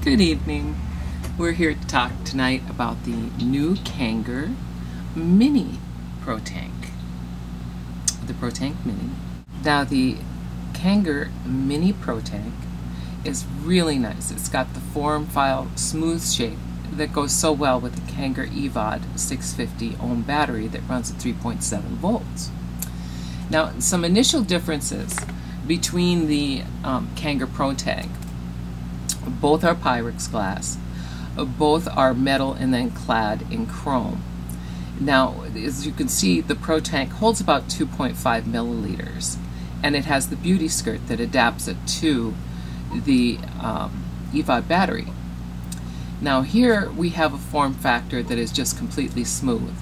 Good evening. We're here to talk tonight about the new Kanger Mini Protank. The Protank Mini. Now the Kanger Mini Protank is really nice. It's got the form file smooth shape that goes so well with the Kanger Evod 650 ohm battery that runs at 3.7 volts. Now some initial differences between the Kanger Protank. Both are Pyrex glass, both are metal and then clad in chrome. Now, as you can see, the Protank holds about 2.5 milliliters, and it has the beauty skirt that adapts it to the Evod battery. Now here we have a form factor that is just completely smooth,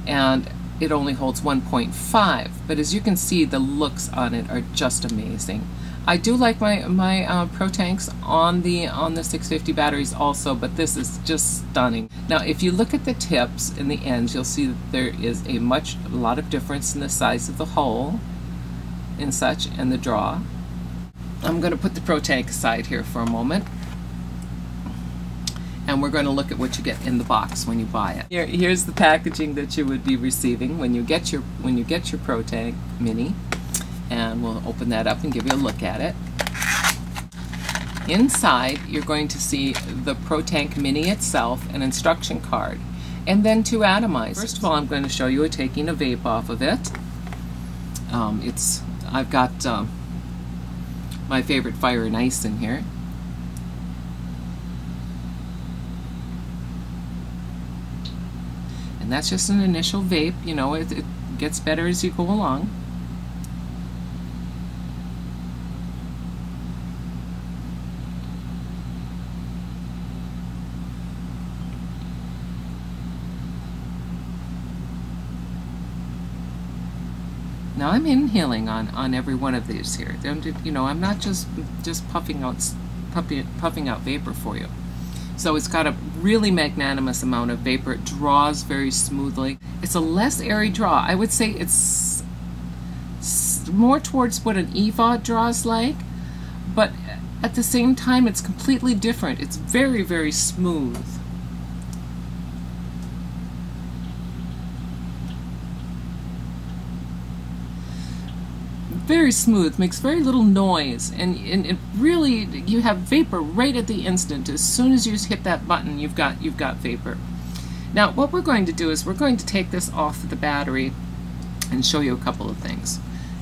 and it only holds 1.5, but as you can see, the looks on it are just amazing. I do like my Protanks on the 650 batteries also, but this is just stunning. Now if you look at the tips and the ends, you'll see that there is a lot of difference in the size of the hole and such, and the draw. I'm going to put the Protank aside here for a moment, and we're going to look at what you get in the box when you buy it. Here's the packaging that you would be receiving when you get your Protank Mini. And we'll open that up and give you a look at it. Inside, you're going to see the Protank Mini itself, an instruction card, and then two atomizers. First of all, I'm going to show you taking a vape off of it. I've got my favorite Fire and Ice in here. And that's just an initial vape. You know, it gets better as you go along. Now I'm inhaling on every one of these here. You know, I'm not just puffing out vapor for you. So it's got a really magnanimous amount of vapor. It draws very smoothly. It's a less airy draw. I would say it's more towards what an Evod draws like, but at the same time it's completely different. It's very, very smooth. Very smooth, makes very little noise, and it really, you have vapor right at the instant. As soon as you hit that button, you've got vapor. Now what we're going to do is we're going to take this off of the battery and show you a couple of things.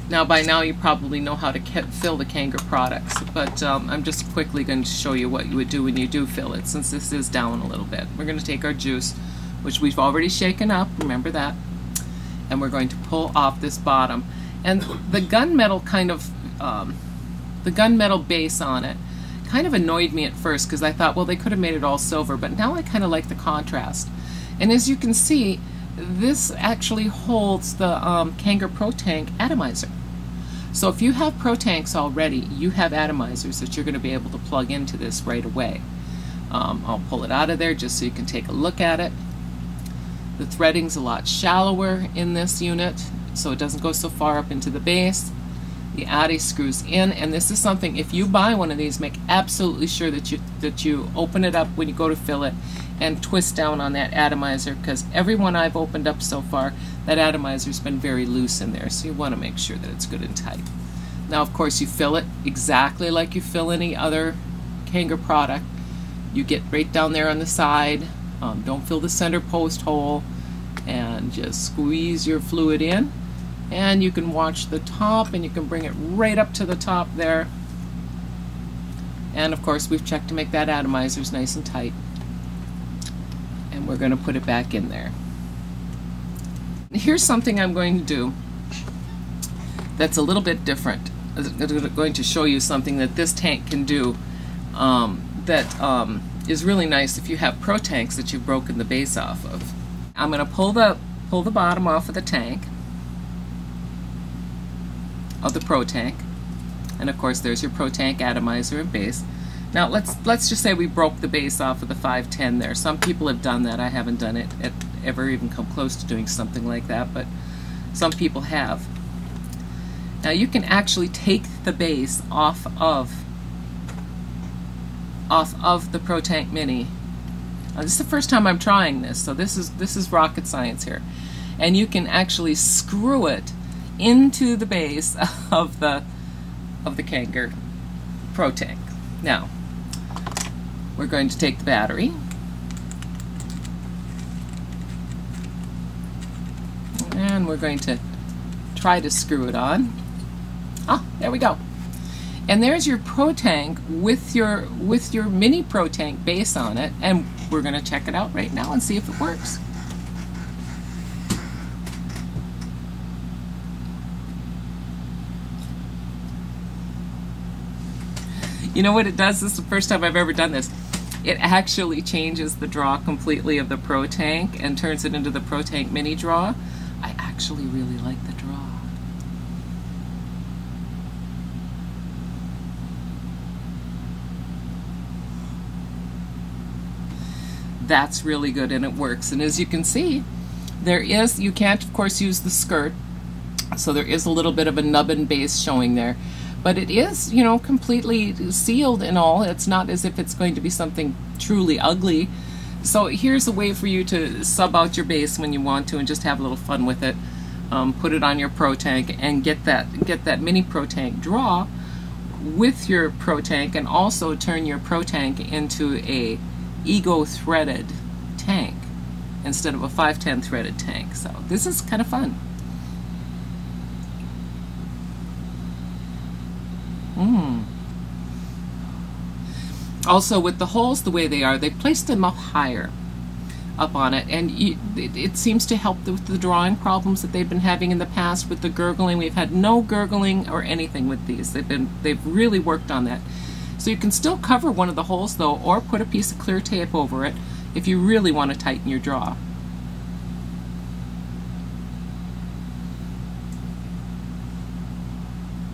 Now by now you probably know how to fill the Kanger products, but I'm just quickly going to show you what you would do when you do fill it, since this is down a little bit. We're going to take our juice, which we've already shaken up, remember that, and we're going to pull off this bottom. And the gunmetal the gunmetal base on it kind of annoyed me at first, because I thought, well, they could have made it all silver, but now I kind of like the contrast. And as you can see, this actually holds the Kanger Protank atomizer. So if you have Protanks already, you have atomizers that you're going to be able to plug into this right away. I'll pull it out of there just so you can take a look at it. The threading's a lot shallower in this unit, so it doesn't go so far up into the base. The addy screws in, and this is something, if you buy one of these, make absolutely sure that you open it up when you go to fill it and twist down on that atomizer, because every one I've opened up so far, that atomizer's been very loose in there, so you want to make sure that it's good and tight. Now of course you fill it exactly like you fill any other Kanger product. You get right down there on the side, don't fill the center post hole, and just squeeze your fluid in, and you can watch the top, and you can bring it right up to the top there. And of course we've checked to make that atomizers nice and tight, and we're going to put it back in there. Here's something I'm going to do that's a little bit different. I'm going to show you something that this tank can do that is really nice if you have Protanks that you've broken the base off of. I'm going to pull the bottom off of the tank, of the Protank, and of course there's your Protank atomizer and base. Now let's just say we broke the base off of the 510 there. Some people have done that. I haven't done it ever even come close to doing something like that, but some people have. Now you can actually take the base off of off of the Protank Mini. This is the first time I'm trying this, so this is rocket science here. And you can actually screw it into the base of the Kanger Protank. Now, we're going to take the battery, and we're going to try to screw it on. Ah, there we go. And there's your Protank with your mini Protank base on it, and we're going to check it out right now and see if it works. You know what it does? This is the first time I've ever done this. It actually changes the draw completely of the Protank and turns it into the Protank Mini draw. I actually really like the draw. That's really good, and it works. And as you can see, you can't of course use the skirt, so there is a little bit of a nubbin base showing there, but it is, you know, completely sealed and all. It's not as if it's going to be something truly ugly. So here's a way for you to sub out your base when you want to and just have a little fun with it. Put it on your Protank and get that mini Protank draw with your Protank, and also turn your Protank into a Ego threaded tank instead of a 510 threaded tank. So this is kind of fun. Also, with the holes the way they are, they placed them up higher up on it, and it seems to help with the drawing problems that they've been having in the past with the gurgling. We've had no gurgling or anything with these. They've really worked on that. So you can still cover one of the holes though, or put a piece of clear tape over it if you really want to tighten your draw.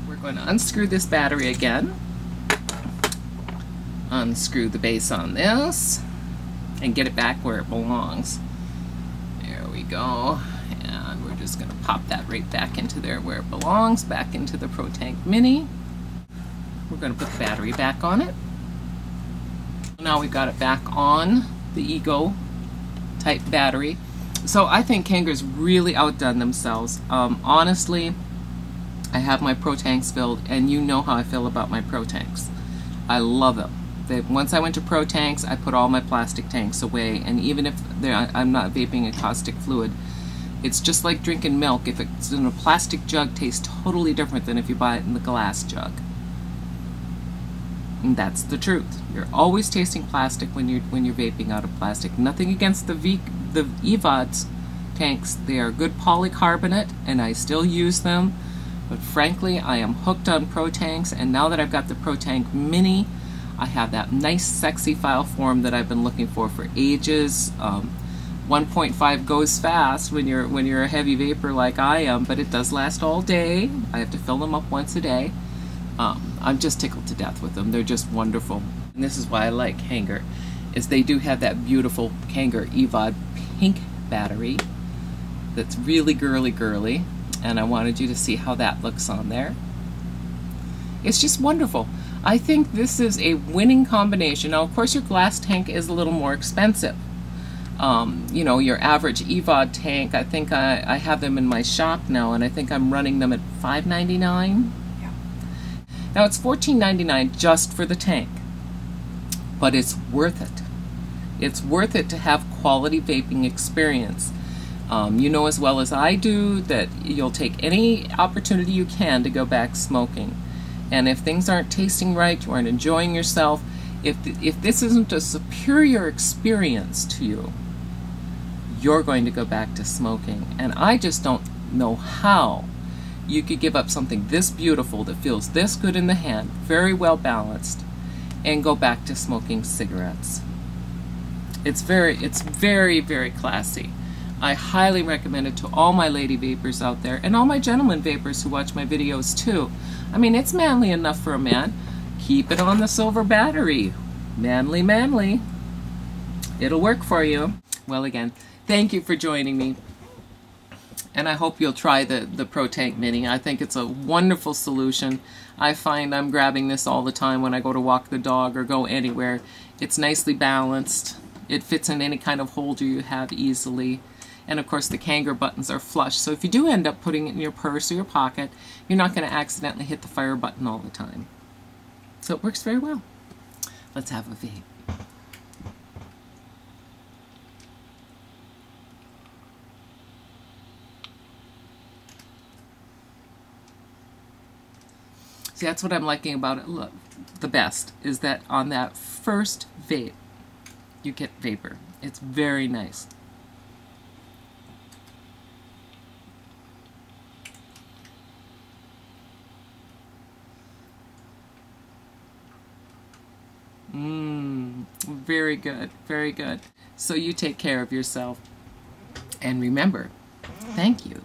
We're going to unscrew this battery again, unscrew the base on this, and get it back where it belongs. There we go. And we're just going to pop that right back into there where it belongs, back into the Protank Mini. We're going to put the battery back on it. Now we've got it back on the Ego type battery. So I think Kanger's really outdone themselves. Honestly, I have my Protanks filled, and you know how I feel about my Protanks. I love them. Once I went to Protanks, I put all my plastic tanks away, and even if I'm not vaping a caustic fluid, it's just like drinking milk. If it's in a plastic jug, it tastes totally different than if you buy it in the glass jug. And that's the truth. You're always tasting plastic when you're vaping out of plastic. Nothing against the Evod tanks. They are good polycarbonate, and I still use them. But frankly, I am hooked on Protanks, and now that I've got the Protank Mini, I have that nice, sexy file form that I've been looking for ages. 1.5 goes fast when you're a heavy vapor like I am, but it does last all day. I have to fill them up once a day. I'm just tickled to death with them. They're just wonderful. And this is why I like Kanger, is they do have that beautiful Kanger Evod pink battery that's really girly, and I wanted you to see how that looks on there. It's just wonderful. I think this is a winning combination. Now, of course, your glass tank is a little more expensive. You know, your average Evod tank, I think I have them in my shop now, and I think I'm running them at $5.99. Now it's $14.99 just for the tank, but it's worth it. It's worth it to have quality vaping experience. You know as well as I do that you'll take any opportunity you can to go back smoking. And if things aren't tasting right, you aren't enjoying yourself, if this isn't a superior experience to you, you're going to go back to smoking. And I just don't know how you could give up something this beautiful that feels this good in the hand, very well balanced, and go back to smoking cigarettes. It's very, very classy. I highly recommend it to all my lady vapors out there, and all my gentlemen vapors who watch my videos too. I mean, it's manly enough for a man. Keep it on the silver battery. Manly, manly. It'll work for you. Well, again, thank you for joining me. And I hope you'll try the Protank Mini. I think it's a wonderful solution. I find I'm grabbing this all the time when I go to walk the dog or go anywhere. It's nicely balanced. It fits in any kind of holder you have easily. And of course the Kanger buttons are flush, so if you do end up putting it in your purse or your pocket, you're not going to accidentally hit the fire button all the time. So it works very well. Let's have a vape. See, that's what I'm liking about it. Look, the best is that on that first vape, you get vapor. It's very nice. Very good, very good. So you take care of yourself. And remember, thank you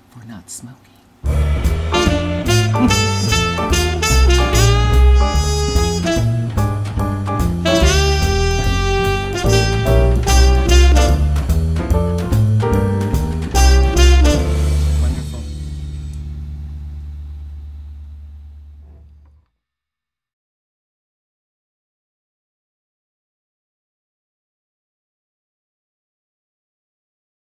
for not smoking.